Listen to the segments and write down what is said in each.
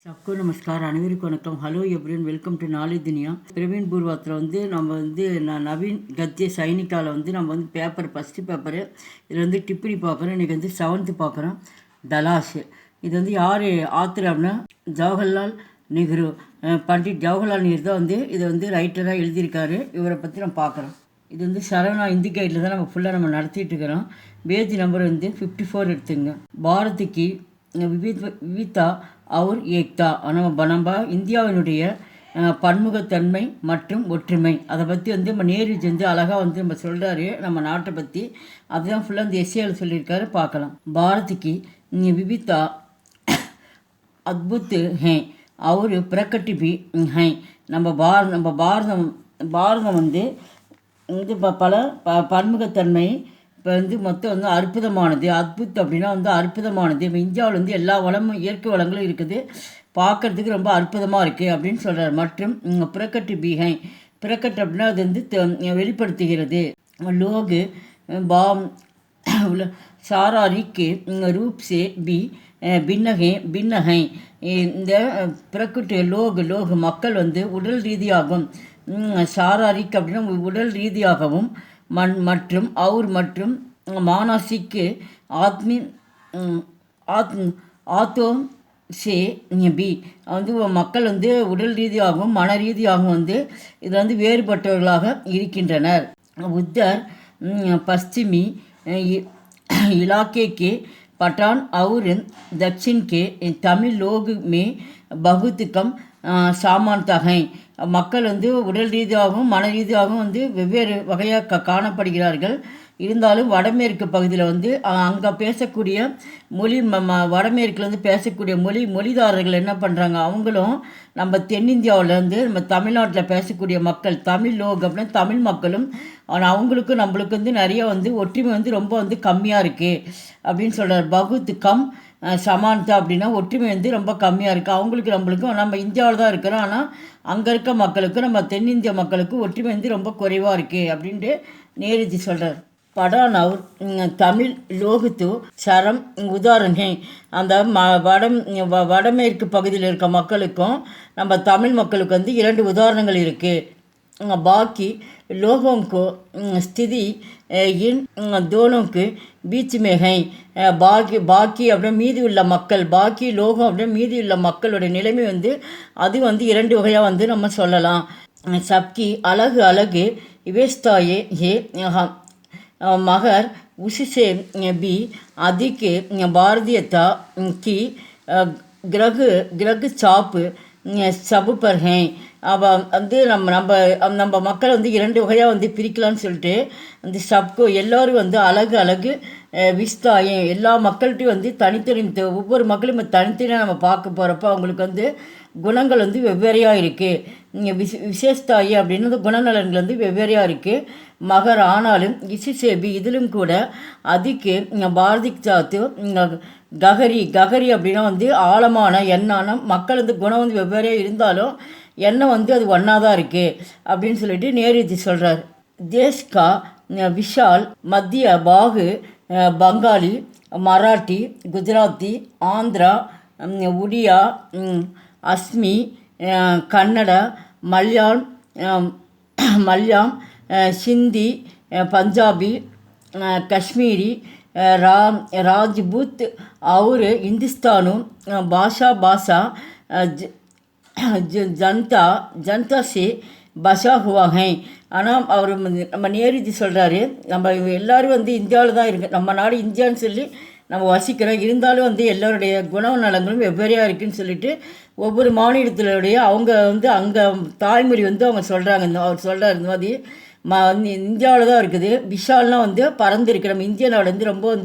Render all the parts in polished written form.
सबको नमस्कार அனைவருக்கும் வணக்கம். Hello everyone, welcome to knowledge Duniya. Praveen பூர்வாத்தில் நம்ம நவீன் கத்திய சைனிக்காவில் நம்ம பேப்பர் ஃபஸ்ட்டு பேப்பரு இதில் டிப்பிடி பார்க்குறோம். இன்றைக்கி 7th பார்க்குறோம். தலாஷ். இது யார் ஆத்தர் அப்படின்னா ஜவஹர்லால் நேரு. பண்டிட் ஜவஹர்லால் நேரு தான் இதை ரைட்டராக எழுதியிருக்காரு. இவரை பற்றி நம்ம பார்க்குறோம். இது சரவணா இந்தி கைடில் தான் நம்ம ஃபுல்லாக நடத்திட்டு இருக்கிறோம். பேஜ் நம்பர் 54 எடுத்துங்க. பாரதிக்கு விவிதா அவர் ஏக்தா. நம்ம இந்தியாவினுடைய பன்முகத்தன்மை மற்றும் ஒற்றுமை அதை பற்றி நம்ம நேருஜி அழகாக நம்ம சொல்கிறாரு நம்ம நாட்டை பற்றி. அதுதான் ஃபுல்லாக இந்த எஸ்ஏவில் சொல்லியிருக்காரு. பார்க்கலாம். பாரதிக்கு விவிதா அத்புத் ஹே அவர் பிரகட்டி பி ஹை. நம்ம பாரதம் பல பன்முகத்தன்மை இப்போ மொத்தம் அற்புதமானது. அத்புத் அப்படின்னா அற்புதமானது. இப்போ இந்தியாவில் எல்லா வளமும் இயற்கை வளங்களும் இருக்குது, பார்க்குறதுக்கு ரொம்ப அற்புதமாக இருக்குது அப்படின்னு சொல்கிறார். மற்றும் பிரகட் பீஹை, பிரகட் அப்படின்னா அது வெளிப்படுத்துகிறது. லோகு பாம் சாராரிக்கு ரூப் சே பி பின்னகை. இந்த பிரகட் லோகு மக்கள் உடல் ரீதியாகவும், சாராரிக் அப்படின்னா உடல் ரீதியாகவும், மற்றும் மற்றும் மானசிக்கு ஆத்தோம் சே பி மக்கள் உடல் ரீதியாகவும் மன ரீதியாகவும் இதில் வேறுபட்டவர்களாக இருக்கின்றனர். உத்தர் பश्चिमी इलाके के पठान और दक्षिण के तमिल लोग में बहुत कम समानता है. மக்கள் உடல் ரீதியாகவும் மன ரீதியாகவும் வெவ்வேறு வகையாக காணப்படுகிறார்கள். இருந்தாலும் வடமேற்கு பகுதியில் அங்கே பேசக்கூடிய மொழி வடமேற்கில் பேசக்கூடிய மொழிதாரர்கள் என்ன பண்ணுறாங்க, அவங்களும் நம்ம தென்னிந்தியாவில் நம்ம தமிழ்நாட்டில் பேசக்கூடிய மக்கள் தமிழ் லோக் அப்படின்னா தமிழ் மக்களும் அவங்களுக்கும் நம்மளுக்கு நிறைய ஒற்றுமை ரொம்ப கம்மியாக இருக்குது அப்படின்னு சொல்கிறார். பகுத் கம் சமானதா அப்படின்னா ஒற்றுமை ரொம்ப கம்மியாக இருக்குது. அவங்களுக்கு நம்மளுக்கும் நம்ம இந்தியாவில் தான் இருக்கிறோம், ஆனால் அங்கே இருக்க மக்களுக்கும் நம்ம தென்னிந்திய மக்களுக்கும் ஒற்றுமை ரொம்ப குறைவாக இருக்குது அப்படின்ட்டு நேருஜி சொல்கிறார். படான் அவர் தமிழ் லோகத்து சரம் உதாரணை. அந்த வடமேற்கு பகுதியில் இருக்க மக்களுக்கும் நம்ம தமிழ் மக்களுக்கு 2 உதாரணங்கள் இருக்குது. பாக்கி लोगों को स्थिति इन दोनों के बीच में है. பாக்கி அப்படியே மீதி உள்ள மக்கள், பாக்கி லோகம் அப்படியே மீதி உள்ள மக்களுடைய நிலைமை அது 2 வகையாக நம்ம சொல்லலாம். சப்கி அழகு விவஸ்தாயே ஹே मगर उससे भी अधिक भारतीयता की ग्रग छाप सब पर हैं. நம்ம மக்கள் 2 வகையாக பிரிக்கலான்னு சொல்லிட்டு சப்கோ எல்லோரும் அழகு விஸ்தாயம் எல்லா மக்கள்கிட்டையும் தனித்தனி ஒவ்வொரு மக்களும் தனித்தனியாக நம்ம பார்க்க போகிறப்ப அவங்களுக்கு குணங்கள் வெவ்வேறையாக இருக்குது. விசேஷத்தாயி அப்படின்னு குணநலன்கள் வெவ்வேறையாக இருக்குது. மகர் ஆனாலும் இசிசேபி இதிலும் கூட அதுக்கு பாரதிக் சாத்து ககரி அப்படின்னா ஆழமான எண்ணான மக்கள் குணம் வெவ்வேறையாக இருந்தாலும் எண்ணம் அது ஒன்றா தான் இருக்குது அப்படின்னு சொல்லிட்டு நேருஜி சொல்கிறார். தேஷ்கா விஷால் மத்திய பாகு பங்காளி மராட்டி குஜராத்தி ஆந்திரா உடியா அஸ்மி கன்னடா மல்யாளம் சிந்தி பஞ்சாபி காஷ்மீரி ராஜ்புத் और हिंदुस्तानू भाषा जनता से बसा हुआ है. ஆனால் அவர் நம்ம நேருஜி சொல்கிறாரு, நம்ம எல்லோரும் இந்தியாவில் தான் இருக்குது, நம்ம நாடு இந்தியான்னு சொல்லி நம்ம வசிக்கிறோம், இருந்தாலும் எல்லோருடைய குணநலங்களும் வெவ்வேறையாக இருக்குதுன்னு சொல்லிட்டு ஒவ்வொரு மாநிலத்தினுடைய அவங்க அங்கே தாய்மொழி அவங்க சொல்கிறாங்க. அவர் சொல்கிறார் இந்த மாதிரி இந்தியாவில் தான் இருக்குது. விஷால்லாம் பறந்துருக்கு. நம்ம இந்திய நாடு ரொம்ப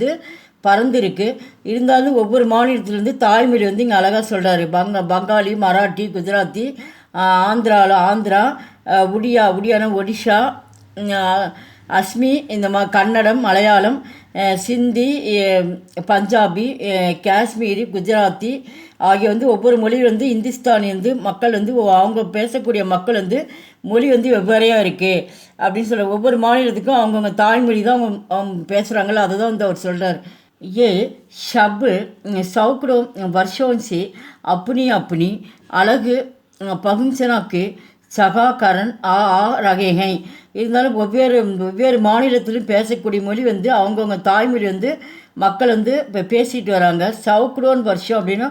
பறந்து இருக்குது. இருந்தாலும் ஒவ்வொரு மாநிலத்திலேருந்து தாய்மொழி இங்கே அழகாக சொல்கிறாரு. பங்காளி மராட்டி குஜராத்தி ஆந்திரா உடியானா ஒடிஷா அஸ்மி இந்த கன்னடம் மலையாளம் சிந்தி பஞ்சாபி காஷ்மீரி குஜராத்தி ஆகிய ஒவ்வொரு மொழி இந்துஸ்தானி மக்கள் அவங்க பேசக்கூடிய மக்கள் மொழி வெவ்வேறையாக இருக்குது அப்படின்னு சொல்ல ஒவ்வொரு மாநிலத்துக்கும் அவங்கவுங்க தாய்மொழி தான் அவங்க பேசுகிறாங்களோ அதை தான் அவர் சொல்கிறார். ये शब सैकड़ों वर्षों से अपनी अपनी अलग पहुंचना के சகாகரன் ரகே ஹை. இருந்தாலும் வெவ்வேறு வெவ்வேறு மாநிலத்திலும் பேசக்கூடிய மொழி வந்து அவங்கவுங்க தாய்மொழி வந்து மக்கள் வந்து இப்போ பேசிட்டு வராங்க. சவுக்குடோன் வருஷம் அப்படின்னா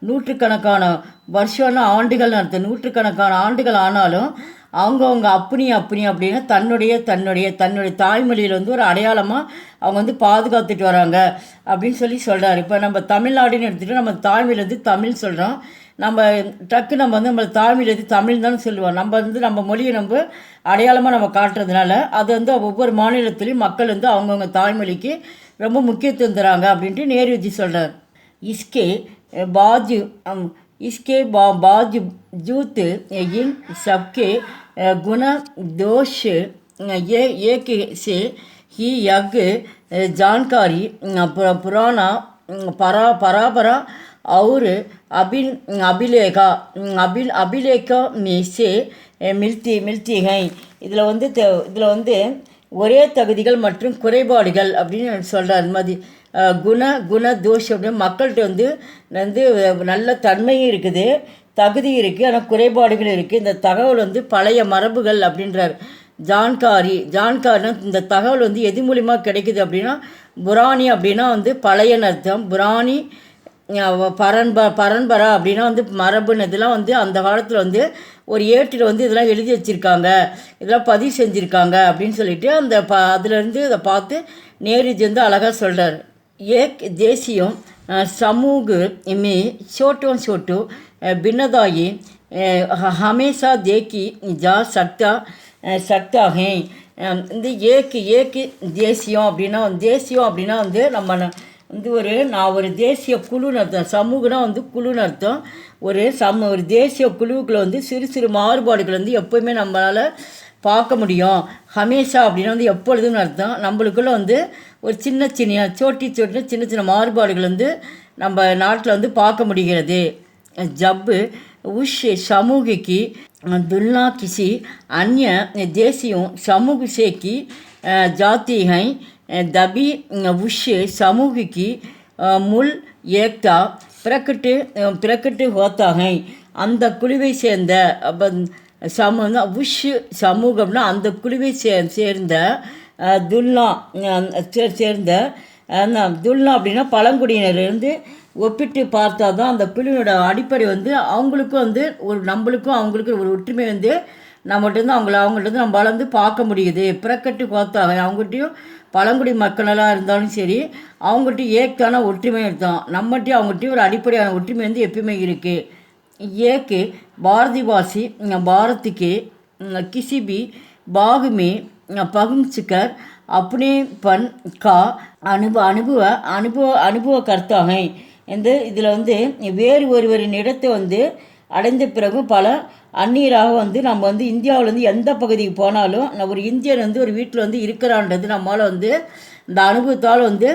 நூற்றுக்கணக்கான வருஷம்னா ஆண்டுகள் அர்த்தம். நூற்றுக்கணக்கான ஆண்டுகள் ஆனாலும் அவங்கவுங்க அப்படி அப்படின்னா தன்னுடைய தன்னுடைய தன்னுடைய தாய்மொழியில் வந்து ஒரு அடையாளமாக அவங்க வந்து பாதுகாத்துட்டு வராங்க அப்படின்னு சொல்கிறார். இப்போ நம்ம தமிழ்நாடுன்னு எடுத்துகிட்டு நம்ம தாய்மொழி வந்து தமிழ் சொல்கிறோம். நம்ம நம்ம வந்து நம்ம தாய்மொழி தமிழ் தான் சொல்லுவோம். நம்ம வந்து நம்ம மொழியை நம்ம அடையாளமாக நம்ம காட்டுறதுனால அது வந்து ஒவ்வொரு மாநிலத்திலையும் மக்கள் வந்து அவங்கவுங்க தாய்மொழிக்கு ரொம்ப முக்கியத்துவம் தராங்க அப்படின்ட்டு நேருஜி சொல்கிறார். இஸ்கே பாஜு इसके बावजूद इन सबके गुण दोष ये एक से ही यज्ञ जानकारी पुराना परापरा और अभिलेख में से मिलती हैं. இதில் வந்து ஒரே தகுதிகள் மற்றும் குறைபாடுகள் அப்படின்னு சொல்கிறார். மதி குண தோஷம் அப்படின்னு மக்கள்கிட்ட வந்து நல்ல தன்மையும் இருக்குது, தகுதி இருக்குது, ஆனால் குறைபாடுகள் இருக்குது. இந்த தகவல் வந்து பழைய மரபுகள் அப்படின்றார். ஜான்காரினா இந்த தகவல் வந்து எது மூலிமா கிடைக்குது அப்படின்னா புராணி அப்படின்னா வந்து பழையன்னு அர்த்தம். புராணி பரன்பரா அப்படின்னா வந்து மரபுன்னு இதெல்லாம் வந்து அந்த காலத்தில் வந்து ஒரு ஏட்டில் வந்து இதெல்லாம் எழுதி வச்சுருக்காங்க, இதெல்லாம் பதிவு செஞ்சுருக்காங்க அப்படின்னு சொல்லிட்டு அதுலேருந்து அதை பார்த்து நேருஜி வந்து அழகாக சொல்கிறார். एक देशियों समूह में छोटों छोटों भिन्नताएं हमेशा देखी जा सकता है. இந்த ஏக் தேசியம் அப்படின்னா வந்து நம்ம வந்து ஒரு தேசிய குழுன்னு அர்த்தம். சமூகனா வந்து குழுன்னு அர்த்தம். ஒரு தேசிய குழுவுக்குள்ள வந்து சிறு சிறு மாறுபாடுகள் வந்து எப்போயுமே நம்மளால் பார்க்க முடியும். ஹமேஷா அப்படின்னா வந்து எப்பொழுதுன்னு அர்த்தம். நம்மளுக்குள்ள வந்து ஒரு சின்ன சின்ன மாறுபாடுகள் வந்து நம்ம நாட்டில் வந்து பார்க்க முடிகிறது. ஜப்பு உஷ் சமூகக்கு துல்னா கிசி अन्य देशियों समूह से की जाती हैं. दबी उस समूह की मूल एकता प्रकट होता है. அந்த குழுவை சேர்ந்த உஷ் சமூகம்னா அந்த குழுவை சேர்ந்த துல்னா அப்படின்னா பழங்குடியினரிலிருந்து ஒப்பிட்டு பார்த்தா தான் அந்த குழுவினோட அடிப்படை வந்து அவங்களுக்கும் வந்து நம்மளுக்கும் அவங்களுக்கும் ஒரு ஒற்றுமை வந்து நம்மகிட்ட அவங்கள்ட்ட நம்மளால் வந்து பார்க்க முடியுது. பிறக்கட்டு பார்த்தாங்க அவங்ககிட்டையும் பழங்குடி மக்களெல்லாம் இருந்தாலும் சரி அவங்ககிட்ட ஏக்கான ஒற்றுமை இருக்கும். நம்மகிட்டையும் அவங்ககிட்டையும் ஒரு அடிப்படையான ஒற்றுமை வந்து எப்பயுமே இருக்குது. ஏக்கு பாரதிவாசி भारत के किसी भी बाग में पहुंचकर अपनेपन का अनुभव करता है. இதில் வந்து வேறு ஒருவரின் இடத்தை வந்து அடைந்த பிறகும் பல அந்நியராக வந்து நம்ம வந்து இந்தியாவில் வந்து எந்த பகுதிக்கு போனாலும் ஒரு இந்தியன் வந்து ஒரு வீட்டில் வந்து இருக்கிறான்றது நம்மளால் வந்து இந்த அனுபவத்தால் வந்து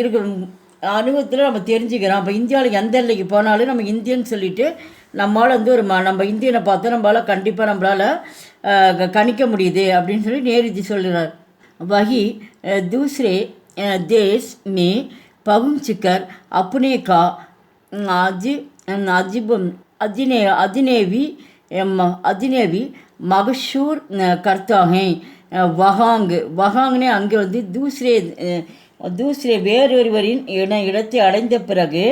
இருக்கிற அனுபவத்தில் நம்ம தெரிஞ்சுக்கிறோம். அப்போ இந்தியாவில் எந்த எல்லைக்கு போனாலும் நம்ம இந்தியன்னு சொல்லிட்டு நம்மளால் வந்து நம்ம இந்தியனை பார்த்தா நம்மளால் கணிக்க முடியுது அப்படின்னு சொல்லி நேருஜி சொல்கிறார். वही दूसरे देश में पहुंचकर अपने का अजनबी मशहूर करता है. वहांगने அங்கே வந்து தூசரே வேறொருவரின் இடத்தை அடைந்த பிறகு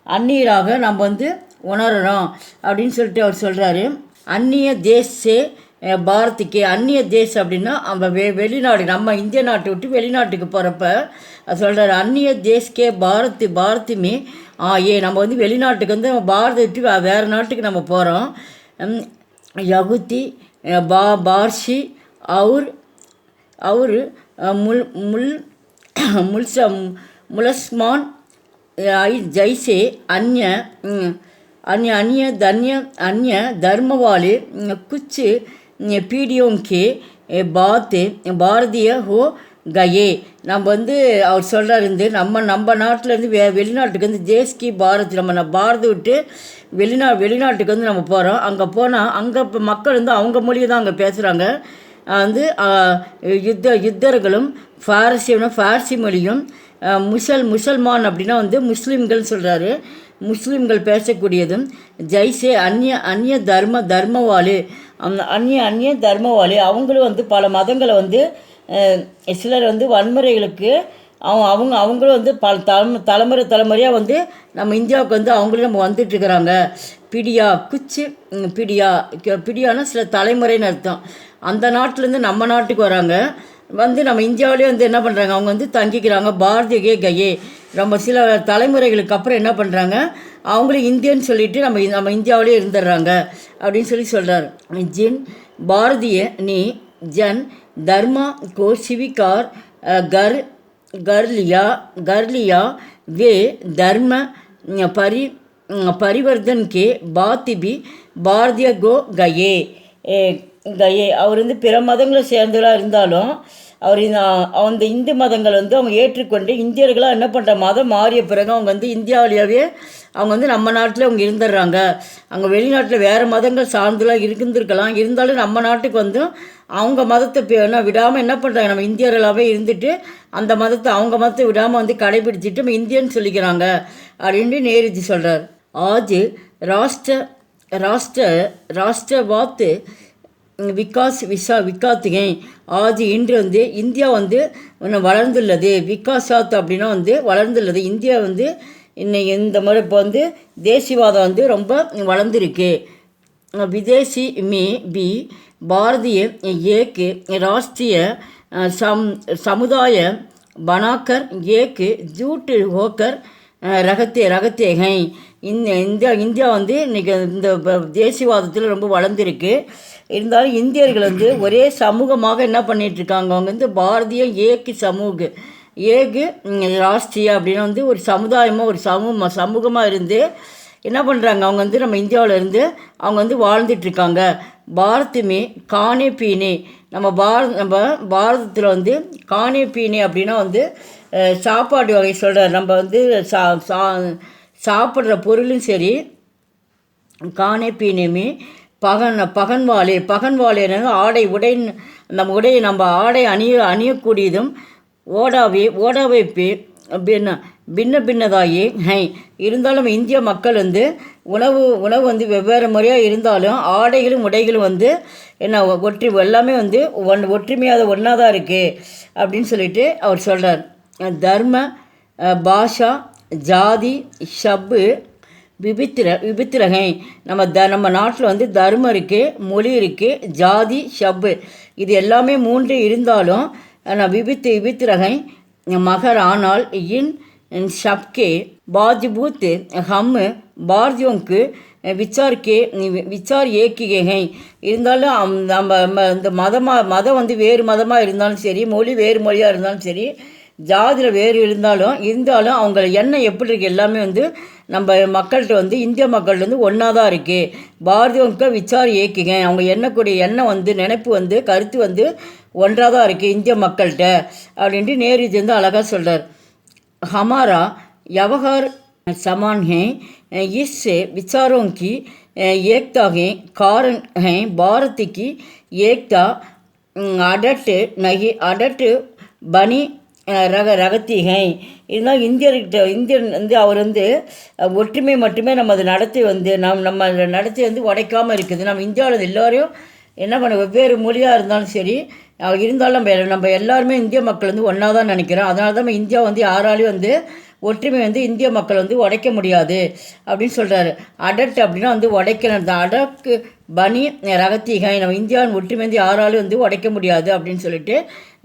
அந்நியராக நம்ம வந்து உணரணும் அப்படின்னு சொல்லிட்டு அவர் சொல்கிறாரு. அந்நிய தேசே பாரத்துக்கு அந்நிய தேசம் அப்படின்னா நம்ம வெளிநாடு நம்ம இந்திய நாட்டை விட்டு வெளிநாட்டுக்கு போகிறப்ப சொல்கிறாரு. அந்நிய தேஸ்கே பாரத்துமே நம்ம வந்து வெளிநாட்டுக்கு வந்து பாரத விட்டு வேறு நாட்டுக்கு நம்ம போகிறோம். யகுதி பார்ஷி அவர் मुलस्मान जैसे अन्य धर्म वाले कुछ पीढ़ियों के बाद भारतीय हो गए. நம்ம வந்து அவர் சொல்கிறார் நம்ம நாட்டிலேருந்து வெளிநாட்டுக்கு வந்து தேஸ்கி பாரத் நம்ம பாரத விட்டு வெளிநாட்டுக்கு வந்து நம்ம போகிறோம். அங்கே போனால் அங்கே இப்போ மக்கள் வந்து அவங்க மொழியை தான் அங்கே பேசுகிறாங்க. வந்து யுத்தர்களும் ஃபார்சி மொழியும் முசல்மான் அப்படின்னா வந்து முஸ்லீம்கள் சொல்கிறாரு. முஸ்லீம்கள் பேசக்கூடியதும். ஜெய்ஸே அந்நிய தர்மவாளி, அந்த அந்நிய தர்மவாளி அவங்களும் வந்து பல மதங்களை வந்து சிலர் வந்து வன்முறைகளுக்கு அவங்களும் வந்து பல தலைமுறையாக வந்து நம்ம இந்தியாவுக்கு வந்து அவங்களும் நம்ம வந்துட்டுருக்குறாங்க. பிடியானா சில தலைமுறைன்னு அர்த்தம். அந்த நாட்டிலேருந்து நம்ம நாட்டுக்கு வராங்க, வந்து நம்ம இந்தியாவிலே வந்து என்ன பண்ணுறாங்க, அவங்க வந்து தங்கிக்கிறாங்க. பாரதிய கயே நம்ம சில தலைமுறைகளுக்கு அப்புறம் என்ன பண்ணுறாங்க, அவங்களும் இந்தியன்னு சொல்லிட்டு நம்ம இந்தியாவிலே இருந்துடுறாங்க அப்படின்னு சொல்கிறார். பாரதிய நீ ஜன் தர்மா को स्वीकार कर लिया वे धर्म परिवर्तन के बाद भी பாரதிய கயே. அவர் வந்து பிற மதங்களை சேர்ந்தவராக இருந்தாலும் அவர் அந்த இந்து மதங்கள் வந்து அவங்க ஏற்றுக்கொண்டு இந்தியர்களாக என்ன பண்ணுற மதம் மாறிய பிறகு அவங்க வந்து இந்தியாவிலேயே அவங்க வந்து நம்ம நாட்டில் அவங்க இருந்துடுறாங்க. அங்கே வெளிநாட்டில் வேறு மதங்கள் சார்ந்துலாம் இருந்திருக்கலாம், இருந்தாலும் நம்ம நாட்டுக்கு வந்து அவங்க மதத்தை விடாமல் என்ன பண்ணுறாங்க, நம்ம இந்தியர்களாகவே இருந்துட்டு அந்த மதத்தை அவங்க மதத்தை விடாமல் வந்து கடைபிடிச்சிட்டு நம்ம இந்தியன்னு சொல்லிக்கிறாங்க அப்படின்ட்டு நேருஜி சொல்கிறார். ஆஜ் ராஷ்டிரவாத் விகாத்துகை ஆஜ் இன்று வந்து இந்தியா வந்து வளர்ந்துள்ளது. விகாசாத் அப்படின்னா வந்து வளர்ந்துள்ளது. இந்தியா வந்து இன்னைக்கு இந்த முறை இப்போ வந்து தேசியவாதம் வந்து ரொம்ப வளர்ந்துருக்கு. விதேசி பி பாரதிய ஏக் ராஷ்ட்ரிய சமுதாய பனாக்கர் ஏக் ஜூட் ஹோக்கர் ரகத்தே ஹை. இந்தியா வந்து இன்றைக்கி இந்த தேசியவாதத்தில் ரொம்ப வளர்ந்துருக்கு. இருந்தாலும் இந்தியர்கள் வந்து ஒரே சமூகமாக என்ன பண்ணிகிட்ருக்காங்க, அவங்க வந்து பாரதிய ஏக்கு ஏகு ராஷ்ட்ரிய அப்படின்னு வந்து ஒரு சமுதாயமாக ஒரு சமூகமாக இருந்து என்ன பண்ணுறாங்க, அவங்க வந்து நம்ம இந்தியாவில் இருந்து அவங்க வந்து வாழ்ந்துட்டுருக்காங்க. பாரத்துமே கானே பீனே நம்ம பாரதத்தில் வந்து கானே பீனே அப்படின்னா வந்து சாப்பாடு வகை சொல்கிறார். நம்ம வந்து சாப்பிட்ற பொருளும் சரி, கானே பீனேமே பகன்வாலே ஆடை நம்ம ஆடை அணியக்கூடியதும் ஓடாவை பின்னதாயே ஹை. இருந்தாலும் இந்திய மக்கள் வந்து உணவு வந்து வெவ்வேறு முறையாக இருந்தாலும் ஆடைகளும் உடைகளும் வந்து என்ன எல்லாமே வந்து ஒற்றுமையாக ஒன்றா தான் இருக்குது அப்படின்னு சொல்லிட்டு அவர் சொல்கிறார். தர்ம பாஷா ஜாதி ஷப்பு விபித்திரகை நம்ம நாட்டில் வந்து தர்மம் இருக்குது, மொழி இருக்குது, ஜாதி ஷப்பு இது எல்லாமே 3 இருந்தாலும் விபித்திரகை மகர் ஆனால் இன் सबके बावजूद हम भारतीयों के விச்சார் ஏக்கிகை இருந்தாலும் நம்ம இந்த மதம் வந்து வேறு மதமாக இருந்தாலும் சரி, மொழி வேறு மொழியாக இருந்தாலும் சரி, ஜாதியில் வேறு இருந்தாலும் அவங்க எண்ணம் எப்படி இருக்குது எல்லாமே வந்து நம்ம மக்கள்கிட்ட வந்து இந்திய மக்கள்கிட்ட வந்து ஒன்றா தான் இருக்குது. பாரதியோங்க விச்சார் ஏக்கிங்க அவங்க எண்ணக்கூடிய எண்ணம் வந்து நினைப்பு வந்து கருத்து வந்து ஒன்றாக தான் இருக்குது இந்திய மக்கள்கிட்ட அப்படின்ட்டு நேருஜி வந்து அழகாக சொல்கிறார். हमारा व्यवहार समान है, इससे विचारों की एकता है, कारण है भारत की एकता अडट बनी ரகத்தி ஹை. இருந்தால் இந்தியன் வந்து அவர் வந்து ஒற்றுமை மட்டுமே நமது நடத்தை வந்து நம்ம நடத்தை வந்து உடைக்காமல் இருக்குது. நம்ம இந்தியாவில் எல்லோரையும் என்ன பண்ண வெவ்வேறு மொழியாக இருந்தாலும் சரி இருந்தாலும் நம்ம எல்லாருமே இந்திய மக்கள் வந்து ஒன்றா தான் நினைக்கிறோம். அதனால தான் நம்ம இந்தியா வந்து யாராலையும் வந்து ஒற்றுமை வந்து இந்திய மக்கள் வந்து உடைக்க முடியாது அப்படின்னு சொல்கிறாரு. அடட் அப்படின்னா வந்து உடைக்கணும் தான். அடக்கு பனி ரகத்திகை நம்ம இந்தியாவின் ஒற்றுமை வந்து யாராலும் வந்து உடைக்க முடியாது அப்படின்னு சொல்லிட்டு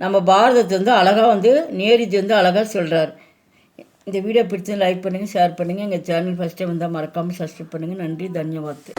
நம்ம பாரதத்தை வந்து அழகாக வந்து நேருஜி வந்து அழகாக சொல்கிறார். இந்த வீடியோ பிடிச்சி லைக் பண்ணுங்கள், ஷேர் பண்ணுங்கள். எங்கள் சேனல் ஃபஸ்ட் டைம் வந்தால் மறக்காமல் சப்ஸ்கிரைப் பண்ணுங்கள். நன்றி, தன்யவாத்.